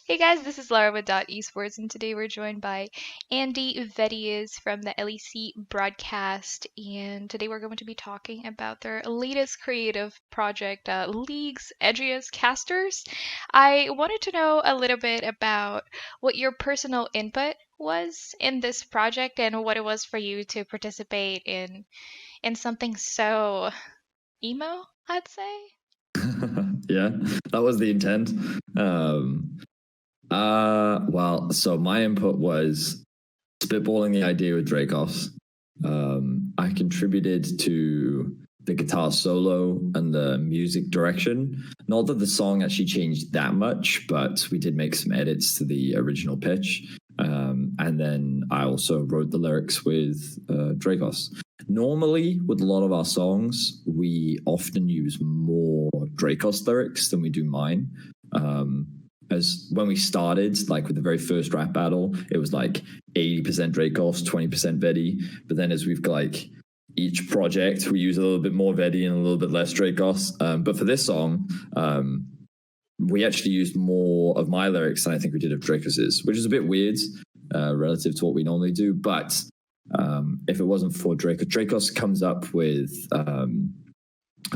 Hey guys, this is Lara with Esports, and today we're joined by LEC Vedius from the LEC broadcast. And today we're going to be talking about their latest creative project, League's Edgiest Casters. I wanted to know a little bit about what your personal input was in this project and what it was for you to participate in something so emo, I'd say. Yeah, that was the intent. Well, so my input was spitballing the idea with Dracos. I contributed to the guitar solo and the music direction. Not that the song actually changed that much, but we did make some edits to the original pitch. And then I also wrote the lyrics with Dracos. Normally, with a lot of our songs, we often use more Dracos lyrics than we do mine. As when we started, like with the very first rap battle, it was like 80% Dracos, 20% Vedi. But then as we've got like each project, we use a little bit more Vedi and a little bit less Dracos. But for this song, we actually used more of my lyrics than I think we did of Dracos's, which is a bit weird relative to what we normally do. But if it wasn't for Dracos comes up with...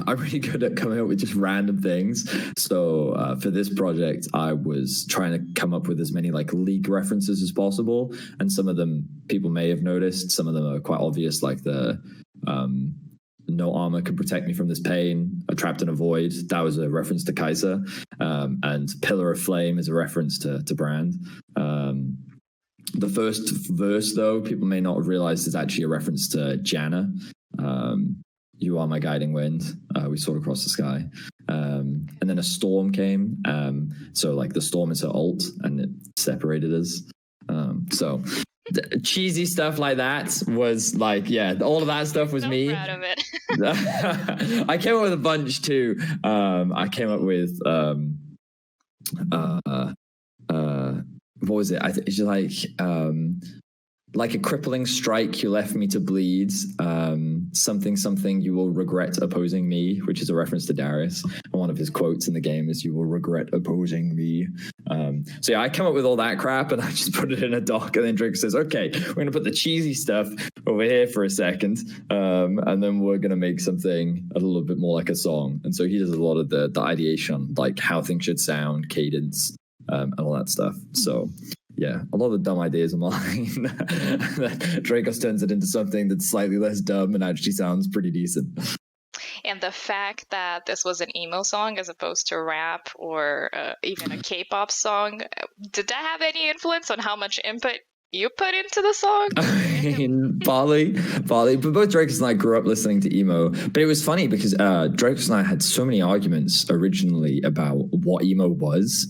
I'm really good at coming up with just random things. So for this project, I was trying to come up with as many like League references as possible. And some of them people may have noticed. Some of them are quite obvious, like the no armor can protect me from this pain, a trapped in a void. That was a reference to Kaiser. And Pillar of Flame is a reference to Brand. The first verse, though, people may not have realized is actually a reference to Janna. You are my guiding wind. We soared across the sky. And then a storm came. So like the storm is her alt and it separated us. So cheesy stuff like that was like, yeah, all of that stuff was me. Proud of it. I came up with a bunch too. I came up with, what was it? It's just like a crippling strike, you left me to bleed. Something you will regret opposing me, which is a reference to Darius. And one of his quotes in the game is, "You will regret opposing me." So yeah, I come up with all that crap and I just put it in a doc. And then Drake says, "Okay, we're gonna put the cheesy stuff over here for a second, and then we're gonna make something a little bit more like a song." And so he does a lot of the ideation, like how things should sound, cadence, and all that stuff. So. Yeah, a lot of the dumb ideas are mine. Dracos turns it into something that's slightly less dumb and actually sounds pretty decent. And the fact that this was an emo song as opposed to rap or even a K-pop song, did that have any influence on how much input you put into the song? I mean, partly. But both Dracos and I grew up listening to emo. But it was funny because Dracos and I had so many arguments originally about what emo was.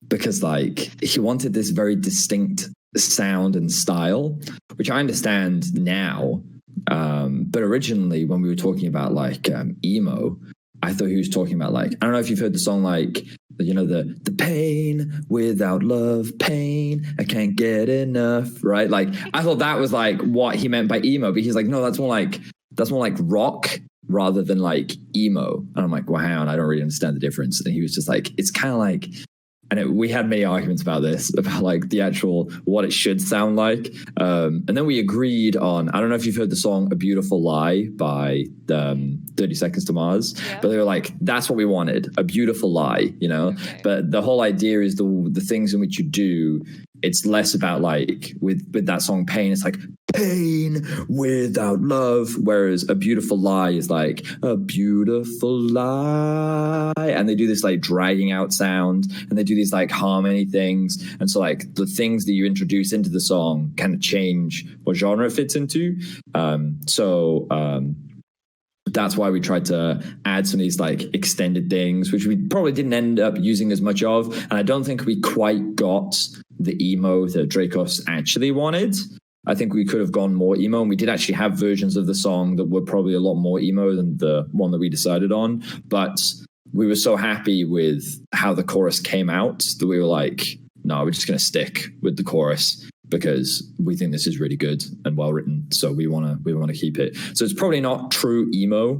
Because like he wanted this very distinct sound and style, which I understand now. But originally when we were talking about like emo, I thought he was talking about like, I don't know if you've heard the song like, you know, the pain without love, pain, I can't get enough, right? Like I thought that was like what he meant by emo, but he's like, no, that's more like rock rather than like emo. And I'm like, wow, and I don't really understand the difference. And he was just like, it's kind of like, and we had many arguments about this, about like the actual, what it should sound like. And then we agreed on, I don't know if you've heard the song A Beautiful Lie by 30 Seconds to Mars, yeah. But they were like, that's what we wanted, a beautiful lie, you know? Okay. But the whole idea is the things in which you do, it's less about like, with that song Pain, it's like, pain without love, whereas A Beautiful Lie is like a beautiful lie, and they do this like dragging out sound, and they do these like harmony things, and so like the things that you introduce into the song kind of change what genre it fits into. That's why we tried to add some of these like extended things, which we probably didn't end up using as much of, and I don't think we quite got the emo that Dracos actually wanted. I think we could have gone more emo, and we did actually have versions of the song that were probably a lot more emo than the one that we decided on. But we were so happy with how the chorus came out that we were like, no, we're just going to stick with the chorus because we think this is really good and well written. So we want to keep it. So it's probably not true emo.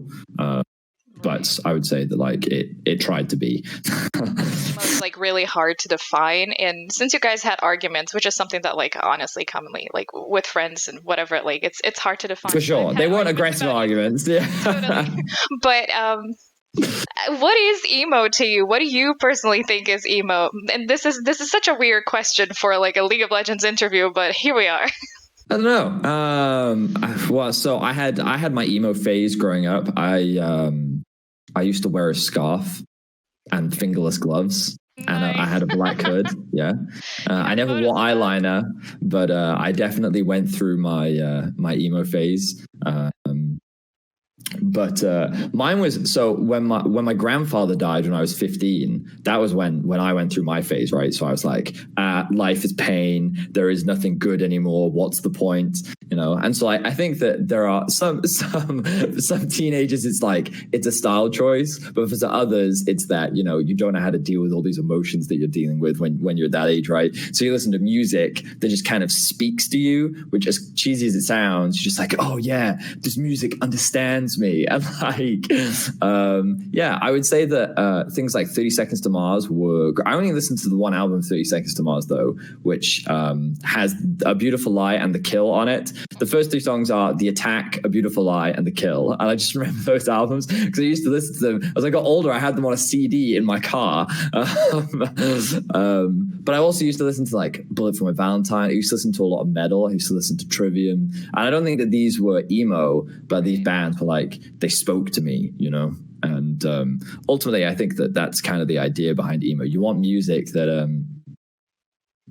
but I would say that like it tried to be. It's like really hard to define, and since you guys had arguments, which is something that like honestly commonly like with friends and whatever, like it's hard to define. For sure, they weren't aggressive arguments. Yeah. Totally. But what is emo to you? What do you personally think is emo? And this is such a weird question for like a League of Legends interview, but here we are. I don't know. Well, so I had my emo phase growing up. I used to wear a scarf and fingerless gloves, and I had a black hood. Yeah, I never wore eyeliner, but I definitely went through my my emo phase. But mine was, so when my grandfather died when I was 15, that was when I went through my phase, right? So I was like, life is pain. There is nothing good anymore. What's the point? You know? And so I think that there are some teenagers, it's like, it's a style choice, but for some others, it's that, you know, you don't know how to deal with all these emotions that you're dealing with when you're that age, right? So you listen to music that just kind of speaks to you, which, as cheesy as it sounds, you're just like, oh yeah, this music understands me. And like, yeah, I would say that things like 30 Seconds to Mars were, I only listened to the one album, 30 Seconds to Mars, though, which has A Beautiful Lie and The Kill on it. The first two songs are The Attack, A Beautiful Lie, and The Kill. And I just remember those albums because I used to listen to them. As I got older, I had them on a CD in my car. But I also used to listen to like Bullet for My Valentine. I used to listen to a lot of metal. I used to listen to Trivium. And I don't think that these were emo, but these bands were like, they spoke to me, you know? And ultimately, I think that that's kind of the idea behind emo. You want music that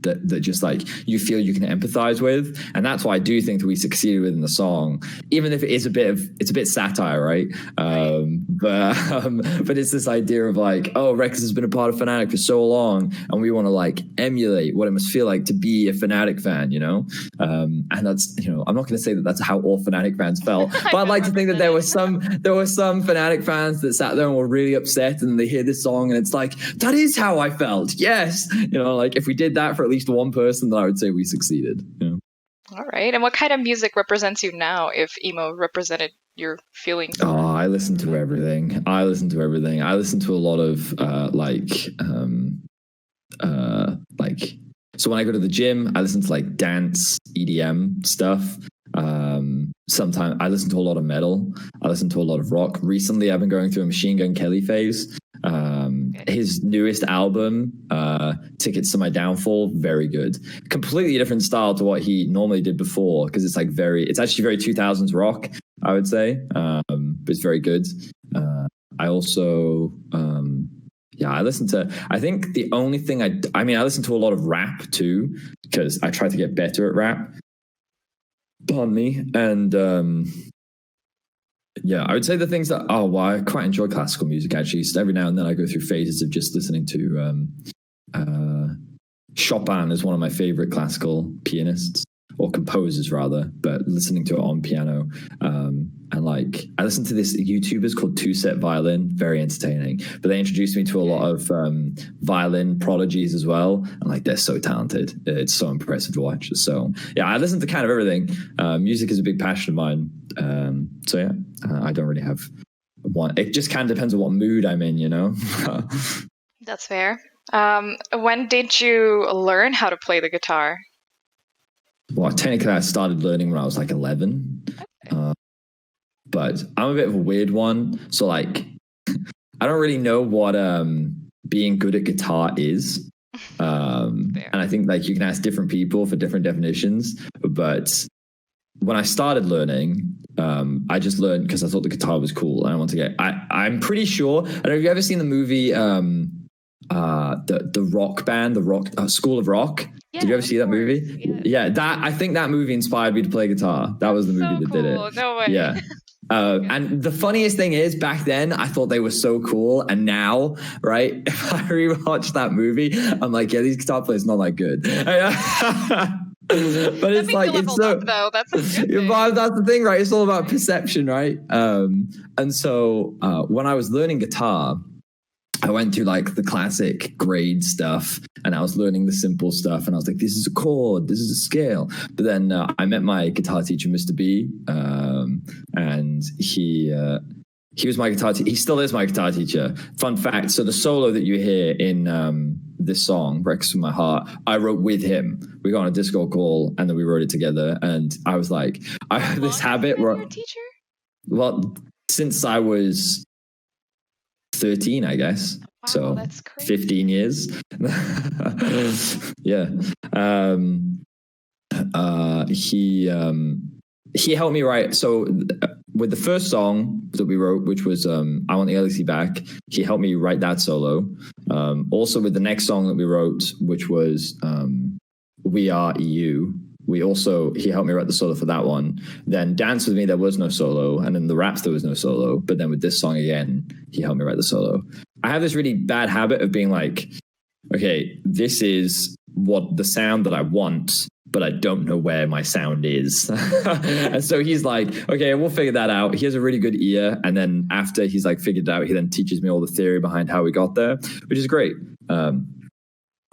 that just like you feel you can empathize with, and that's why I do think that we succeeded within the song, even if it is it's a bit satire, right? But it's this idea of like, oh, Rex has been a part of Fnatic for so long, and we want to like emulate what it must feel like to be a Fnatic fan, you know? And that's, you know, I'm not going to say that that's how all Fnatic fans felt, but I'd like to think that there were some Fnatic fans that sat there and were really upset, and they hear this song and it's like, that is how I felt. Yes, you know, like if we did that for at least one person, then I would say we succeeded. You know? All right. And what kind of music represents you now if emo represented your feelings? Oh, I listen to everything. I listen to a lot of so when I go to the gym, I listen to like dance, EDM stuff. Sometimes I listen to a lot of metal. I listen to a lot of rock. Recently, I've been going through a Machine Gun Kelly phase. His newest album, Tickets to My Downfall, very good. Completely different style to what he normally did before, because it's like it's actually very 2000s rock, I would say. But it's very good. I also, I listen to, I think the only thing I listen to a lot of rap too, because I try to get better at rap. Pardon me. And I would say the things that, I quite enjoy classical music actually. So every now and then I go through phases of just listening to Chopin is one of my favorite classical pianists, or composers rather, but listening to it on piano. And like, I listen to this YouTubers called Two Set Violin, very entertaining, but they introduced me to a lot of violin prodigies as well. And like, they're so talented. It's so impressive to watch. So yeah, I listen to kind of everything. Music is a big passion of mine. I don't really have one. It just kind of depends on what mood I'm in, you know? That's fair. When did you learn how to play the guitar? Well, technically I started learning when I was like 11. Okay. But I'm a bit of a weird one. So like, I don't really know what being good at guitar is. And I think like you can ask different people for different definitions. But when I started learning, I just learned because I thought the guitar was cool. And I want to get, I'm pretty sure, I don't know if you've ever seen the movie, the rock band, School of Rock. Yeah, did you ever see that movie? Yeah, I think that movie inspired me to play guitar. That was the movie that did it. No way. Yeah. And the funniest thing is, back then I thought they were so cool, and now, right, if I rewatch that movie, I'm like, yeah, these guitar players not that good. But it's like, it's so, though. That's the thing, right? It's all about perception, right? And so when I was learning guitar, I went through like the classic grade stuff, and I was learning the simple stuff, and I was like, this is a chord, this is a scale. But then I met my guitar teacher, Mr. B, and he he was my guitar teacher. He still is my guitar teacher. Fun fact. So the solo that you hear in this song, Breakfast with My Heart, I wrote with him. We got on a Discord call and then we wrote it together. And I was like, I have this habit where, your teacher? Well, since I was 13, I guess. Wow, so that's crazy. 15 years. Yeah. He helped me write. So with the first song that we wrote, which was I Want the LEC Back, he helped me write that solo. Also with the next song that we wrote, which was We Are EU, he helped me write the solo for that one. Then Dance With Me, there was no solo. And in the raps, there was no solo. But then with this song again, he helped me write the solo. I have this really bad habit of being like, okay, this is what the sound that I want, but I don't know where my sound is. And so he's like, okay, we'll figure that out. He has a really good ear. And then after he's like figured it out, he then teaches me all the theory behind how we got there, which is great.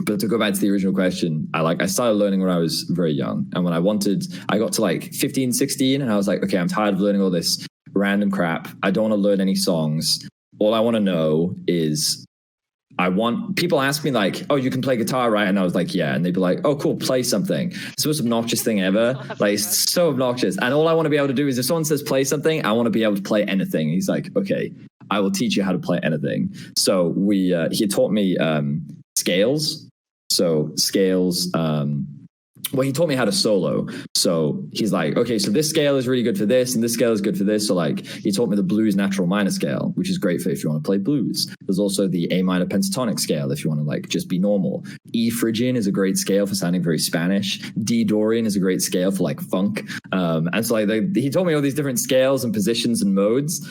But to go back to the original question, I started learning when I was very young. And when I got to like 15, 16, and I was like, okay, I'm tired of learning all this random crap. I don't want to learn any songs. All I want to know is people ask me like, oh, you can play guitar, right? And I was like, yeah. And they'd be like, oh, cool, play something. It's the most obnoxious thing ever. Like, it's so obnoxious. And all I want to be able to do is if someone says play something, I want to be able to play anything. He's like, okay, I will teach you how to play anything. So he taught me scales. So scales, he taught me how to solo. So he's like, okay, so this scale is really good for this, and this scale is good for this. So like, he taught me the blues natural minor scale, which is great for if you want to play blues. There's also the A minor pentatonic scale if you want to like just be normal. E Phrygian is a great scale for sounding very Spanish. D Dorian is a great scale for like funk. And so like he taught me all these different scales and positions and modes.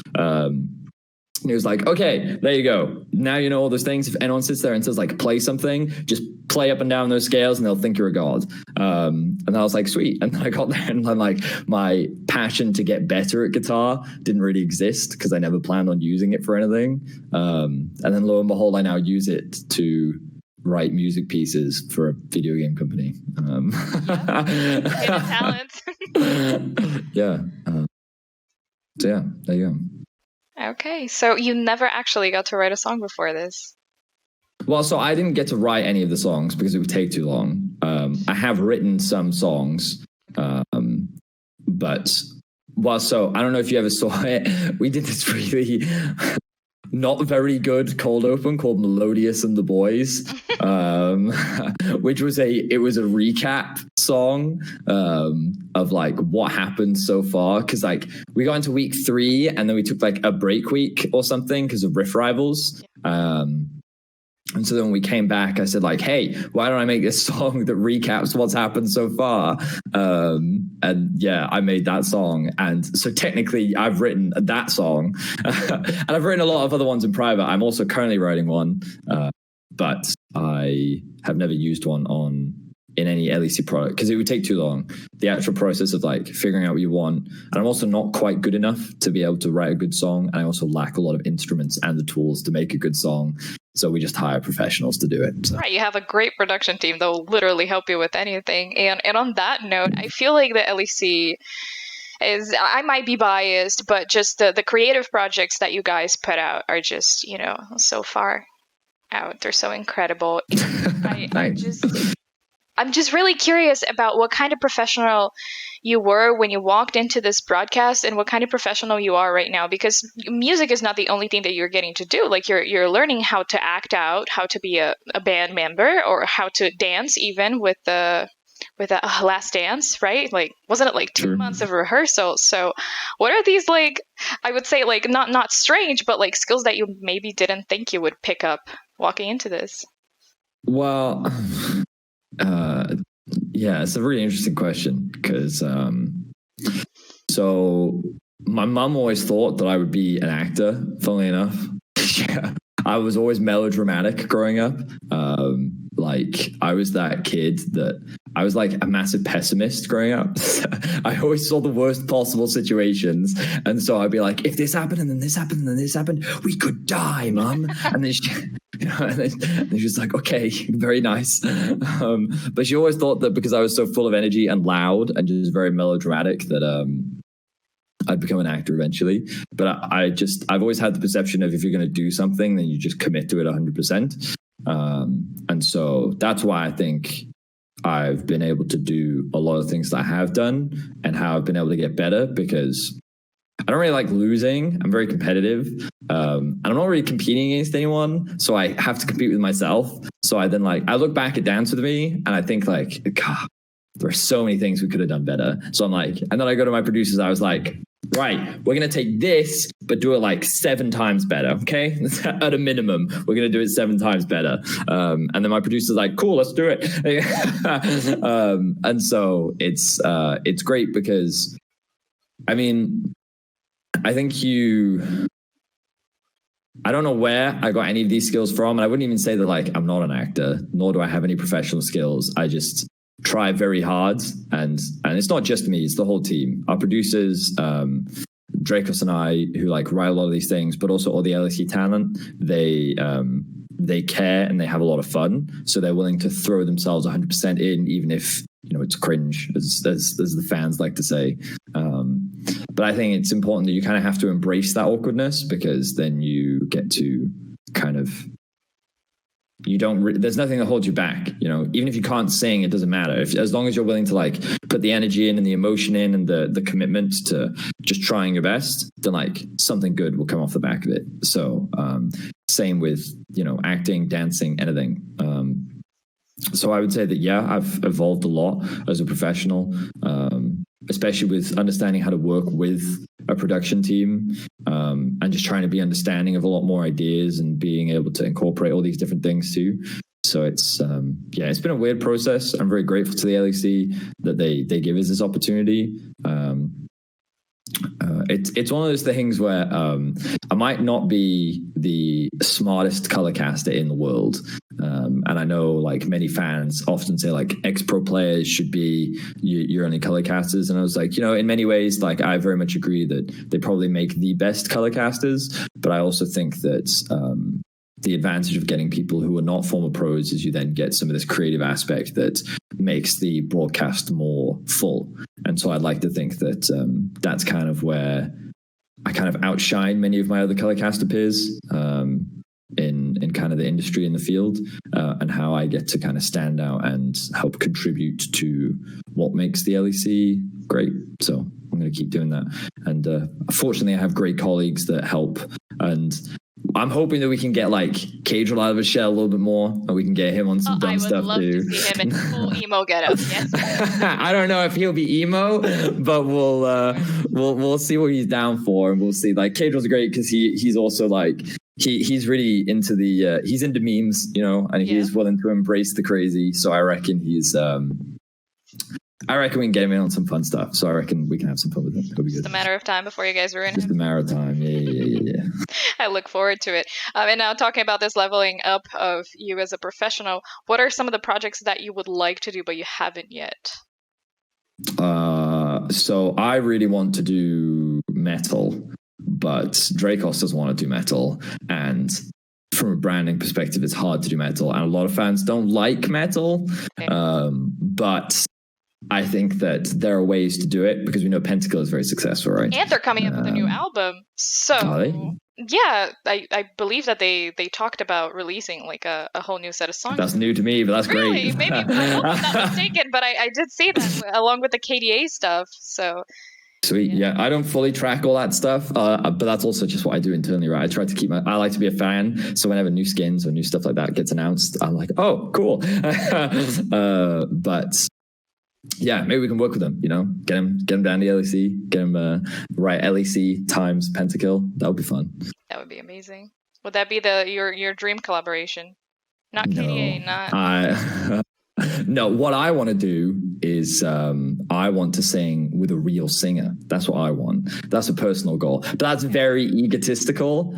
And he was like, okay, there you go. Now you know all those things. If anyone sits there and says like, play something, just play up and down those scales and they'll think you're a god. And I was like, sweet. And then I got there and then like my passion to get better at guitar didn't really exist because I never planned on using it for anything. And then lo and behold, I now use it to write music pieces for a video game company. Talent. Yeah. So yeah, there you go. Okay, so you never actually got to write a song before this. Well, so I didn't get to write any of the songs because it would take too long. I have written some songs, but so I don't know if you ever saw it. We did this really not very good cold open called Melodious and the Boys, which was a recap song of like what happened so far, because like we got into week 3 and then we took like a break week or something because of Riff Rivals. And so then when we came back, I said like, hey, why don't I make this song that recaps what's happened so far? And yeah, I made that song. And so technically I've written that song and I've written a lot of other ones in private. I'm also currently writing one, but I have never used one in any LEC product because it would take too long. The actual process of like figuring out what you want. And I'm also not quite good enough to be able to write a good song. And I also lack a lot of instruments and the tools to make a good song. So we just hire professionals to do it. So. Right, you have a great production team that will literally help you with anything. And on that note, I feel like the LEC is, I might be biased, but just the creative projects that you guys put out are just, so far out. They're so incredible. I'm just really curious about what kind of professional you were when you walked into this broadcast and what kind of professional you are right now, because music is not the only thing that you're getting to do. Like you're learning how to act out, how to be a band member, or how to dance even with the Last Dance, right? Like, wasn't it like 2 months of rehearsal? So what are these, like, I would say like not strange, but like skills that you maybe didn't think you would pick up walking into this? Well, yeah, it's a really interesting question because so my mum always thought that I would be an actor, funnily enough. Yeah. I was always melodramatic growing up. Like I was that kid that I was like a massive pessimist growing up. I always saw the worst possible situations. And so I'd be like, if this happened and then this happened and then this happened, we could die, Mum. And then and she's like, okay, very nice. But she always thought that because I was so full of energy and loud and just very melodramatic that I'd become an actor eventually. But I've always had the perception of if you're going to do something, then you just commit to it 100%. And so that's why I think I've been able to do a lot of things that I have done and how I've been able to get better, because I don't really like losing. I'm very competitive. And I'm not really competing against anyone. So I have to compete with myself. So I look back at Dance With Me and I think like, God, there are so many things we could have done better. So I'm like, and then I go to my producers. I was like, right, we're going to take this, but do it like 7 times better. Okay. At a minimum, we're going to do it 7 times better. And then my producer's like, cool, let's do it. And so it's great because, I mean, I think I don't know where I got any of these skills from. And I wouldn't even say that like I'm not an actor, nor do I have any professional skills. I just try very hard. And it's not just me, it's the whole team. Our producers, Dracos and I, who like write a lot of these things, but also all the LEC talent, they care and they have a lot of fun. So they're willing to throw themselves 100% in, even if, you know, it's cringe, as the fans like to say. But I think it's important that you kind of have to embrace that awkwardness, because then you get to kind of, there's nothing that holds you back, you know. Even if you can't sing, it doesn't matter. As long as you're willing to like put the energy in and the emotion in and the commitment to just trying your best, then like something good will come off the back of it. So same with, you know, acting, dancing, anything. So I would say that, yeah, I've evolved a lot as a professional, especially with understanding how to work with a production team, and just trying to be understanding of a lot more ideas and being able to incorporate all these different things too. So it's it's been a weird process. I'm very grateful to the LEC that they give us this opportunity. It's one of those things where I might not be the smartest color caster in the world, and I know like many fans often say like ex-pro players should be your only color casters, and I was like, you know, in many ways, like I very much agree that they probably make the best color casters, but I also think that the advantage of getting people who are not former pros is you then get some of this creative aspect that makes the broadcast more full. And so I'd like to think that that's kind of where I kind of outshine many of my other color caster peers in kind of the industry in the field, and how I get to kind of stand out and help contribute to what makes the LEC great. So I'm going to keep doing that. And fortunately, I have great colleagues that help. And I'm hoping that we can get like Cadril out of his shell a little bit more, and we can get him on some dumb stuff too. I would love to see him in full emo getup. Yes. I don't know if he'll be emo, but we'll see what he's down for, and we'll see. Like Cadril's great because he's also like he's really into he's into memes, you know, and he's willing to embrace the crazy. So I reckon I reckon we can get him in on some fun stuff. So I reckon we can have some fun with him. It'll be good. Just a matter of time before you guys are in. Just a matter of time. Yeah. I look forward to it. And now talking about this leveling up of you as a professional, what are some of the projects that you would like to do but you haven't yet? So I really want to do metal, but Dracos doesn't want to do metal. And from a branding perspective, it's hard to do metal. And a lot of fans don't like metal. Okay. But I think that there are ways to do it, because we know Pentakill is very successful, right? And they're coming up with a new album. So yeah, I believe that they talked about releasing like a whole new set of songs. That's new to me, but that's really? Great. Maybe I hope I'm not mistaken, but I did see that along with the KDA stuff. So sweet. Yeah, I don't fully track all that stuff, but that's also just what I do internally, right? I try to keep I like to be a fan, so whenever new skins or new stuff like that gets announced, I'm like, oh, cool. But yeah, maybe we can work with them, you know, get him down to LEC, get him right LEC times Pentakill. That would be fun. That would be amazing. Would that be your dream collaboration? Not KDA, not. No, what I want to do is I want to sing with a real singer. That's what I want. That's a personal goal, but that's very egotistical.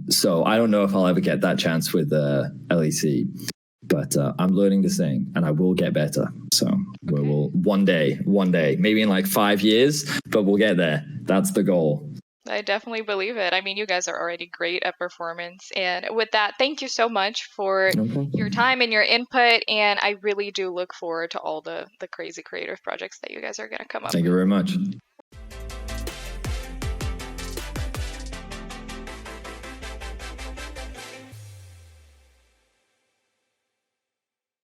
So I don't know if I'll ever get that chance with LEC. But I'm learning to sing, and I will get better. So we will one day, maybe in like 5 years, but we'll get there. That's the goal. I definitely believe it. I mean, you guys are already great at performance. And with that, thank you so much for your time and your input. And I really do look forward to all the crazy creative projects that you guys are going to come up with. Thank you very much.